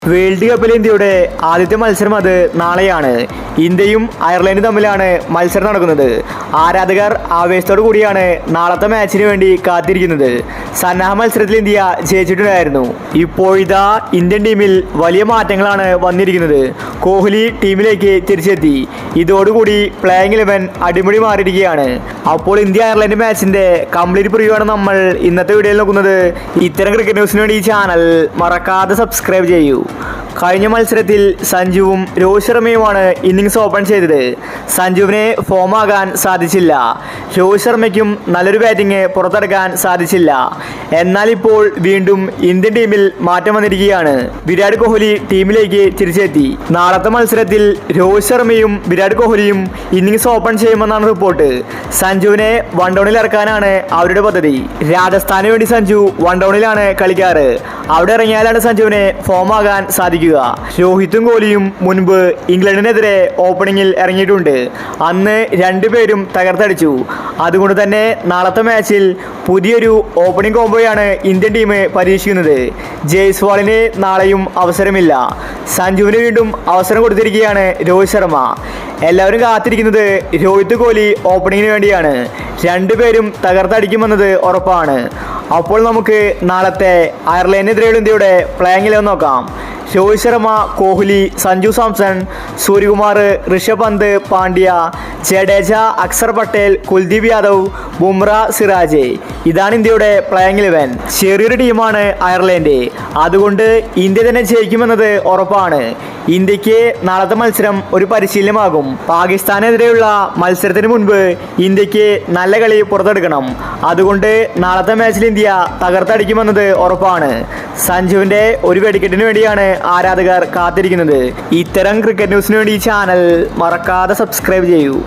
World കപ്പിൽ ഇന്ത്യയുടെ ആദ്യത്തെ മത്സരം അത് നാളെയാണ്. ഇന്ത്യയും അയർലൻഡും തമ്മിലാണ് മത്സരം നടക്കുന്നത്. ആരാധകർ ആവേശത്തോടു കൂടിയാണ് നാളത്തെ മാച്ചിന് വേണ്ടി കാത്തിരിക്കുന്നത്. സന്നാഹ മത്സരത്തിൽ ഇന്ത്യ ജയിച്ചിട്ടുണ്ടായിരുന്നു. ഇപ്പോഴിതാ ഇന്ത്യൻ ടീമിൽ വലിയ മാറ്റങ്ങളാണ് വന്നിരിക്കുന്നത്. കോഹ്ലി ടീമിലേക്ക് തിരിച്ചെത്തി. ഇതോടുകൂടി പ്ലേയിങ് 11 അടിമുടി മാറിയിരിക്കുകയാണ്. അപ്പോൾ ഇന്ത്യ അയർലൻഡ് മാച്ചിന്റെ കംപ്ലീറ്റ് പ്രിവ്യൂ ആണ് നമ്മൾ ഇന്നത്തെ വീഡിയോയിൽ നോക്കുന്നത്. ഇത്തരം ക്രിക്കറ്റ് ന്യൂസിന് വേണ്ടി ഈ ചാനൽ മറക്കാതെ സബ്സ്ക്രൈബ് ചെയ്യൂ. കഴിഞ്ഞ മത്സരത്തിൽ സഞ്ജുവും രോഹിത് ശർമ്മയുമാണ് ഇന്നിംഗ്സ് ഓപ്പൺ ചെയ്തത്. സഞ്ജുവിന് ഫോമാകാൻ സാധിച്ചില്ല. രോഹിത് ശർമ്മയ്ക്കും നല്ലൊരു ബാറ്റിംഗ് പുറത്തെടുക്കാൻ സാധിച്ചില്ല. എന്നാൽ ഇപ്പോൾ വീണ്ടും ഇന്ത്യൻ ടീമിൽ മാറ്റം വന്നിരിക്കുകയാണ്. വിരാട് കോഹ്ലി ടീമിലേക്ക് തിരിച്ചെത്തി. നാളത്തെ മത്സരത്തിൽ രോഹിത് ശർമ്മയും വിരാട് കോഹ്ലിയും ഇന്നിംഗ്സ് ഓപ്പൺ ചെയ്യുമെന്നാണ് റിപ്പോർട്ട്. സഞ്ജുവിനെ വൺ ഡൗണിൽ ഇറക്കാനാണ് അവരുടെ പദ്ധതി. രാജസ്ഥാന് വേണ്ടി സഞ്ജു വൺ ഡൗണിലാണ് കളിക്കാറ്. അവിടെ ഇറങ്ങിയാലാണ് സഞ്ജുവിന് ഫോമാകാൻ സാധിക്കുക. രോഹിത്തും കോഹ്ലിയും മുൻപ് ഇംഗ്ലണ്ടിനെതിരെ ഓപ്പണിംഗിൽ ഇറങ്ങിയിട്ടുണ്ട്. അന്ന് രണ്ടുപേരും തകർത്തടിച്ചു. അതുകൊണ്ട് തന്നെ നാളത്തെ മാച്ചിൽ പുതിയൊരു ഓപ്പണിംഗ് കോംബോയാണ് ഇന്ത്യൻ ടീം പരീക്ഷിക്കുന്നത്. ജയ്സ്വാളിന് നാളെയും അവസരമില്ല. സഞ്ജുവിന് വീണ്ടും അവസരം കൊടുത്തിരിക്കുകയാണ് രോഹിത് ശർമ്മ. എല്ലാവരും കാത്തിരിക്കുന്നത് രോഹിത് കോഹ്ലി ഓപ്പണിങ്ങിന് വേണ്ടിയാണ്. രണ്ടുപേരും തകർത്തടിക്കുമെന്നത് ഉറപ്പാണ്. അപ്പോൾ നമുക്ക് നാളത്തെ അയർലൻഡിനെതിരെയുള്ള ഇന്ത്യയുടെ പ്ലേയിങ് 11 നോക്കാം. രോഹിത് ശർമ്മ, കോഹ്ലി, സഞ്ജു സാംസൺ, സൂര്യകുമാർ, ഋഷഭ് പന്ത്, പാണ്ഡ്യ, ജഡേജ, അക്ഷർ പട്ടേൽ, കുൽദീപ് യാദവ്, ബുംറ, സിറാജ്. ഇതാണ് ഇന്ത്യയുടെ പ്ലേയിങ് 11. ചെറിയൊരു ടീമാണ് അയർലൻഡ്. അതുകൊണ്ട് ഇന്ത്യ തന്നെ ജയിക്കുമെന്നത് ഉറപ്പാണ്. ഇന്ത്യക്ക് നാളത്തെ മത്സരം ഒരു പരിശീലനമാകും. പാകിസ്ഥാനെതിരെയുള്ള മത്സരത്തിന് മുൻപ് ഇന്ത്യക്ക് നല്ല കളി പുറത്തെടുക്കണം. അതുകൊണ്ട് നാളത്തെ മാച്ചിൽ ഇന്ത്യ തകർത്തടിക്കുമെന്നത് ഉറപ്പാണ്. സഞ്ജുവിൻ്റെ ഒരു വെടിക്കെട്ടിന് വേണ്ടിയാണ് ആരാധകർ കാത്തിരിക്കുന്നത്. ഇത്തരം ക്രിക്കറ്റ് ന്യൂസിന് വേണ്ടി ഈ ചാനൽ മറക്കാതെ സബ്സ്ക്രൈബ് ചെയ്യൂ.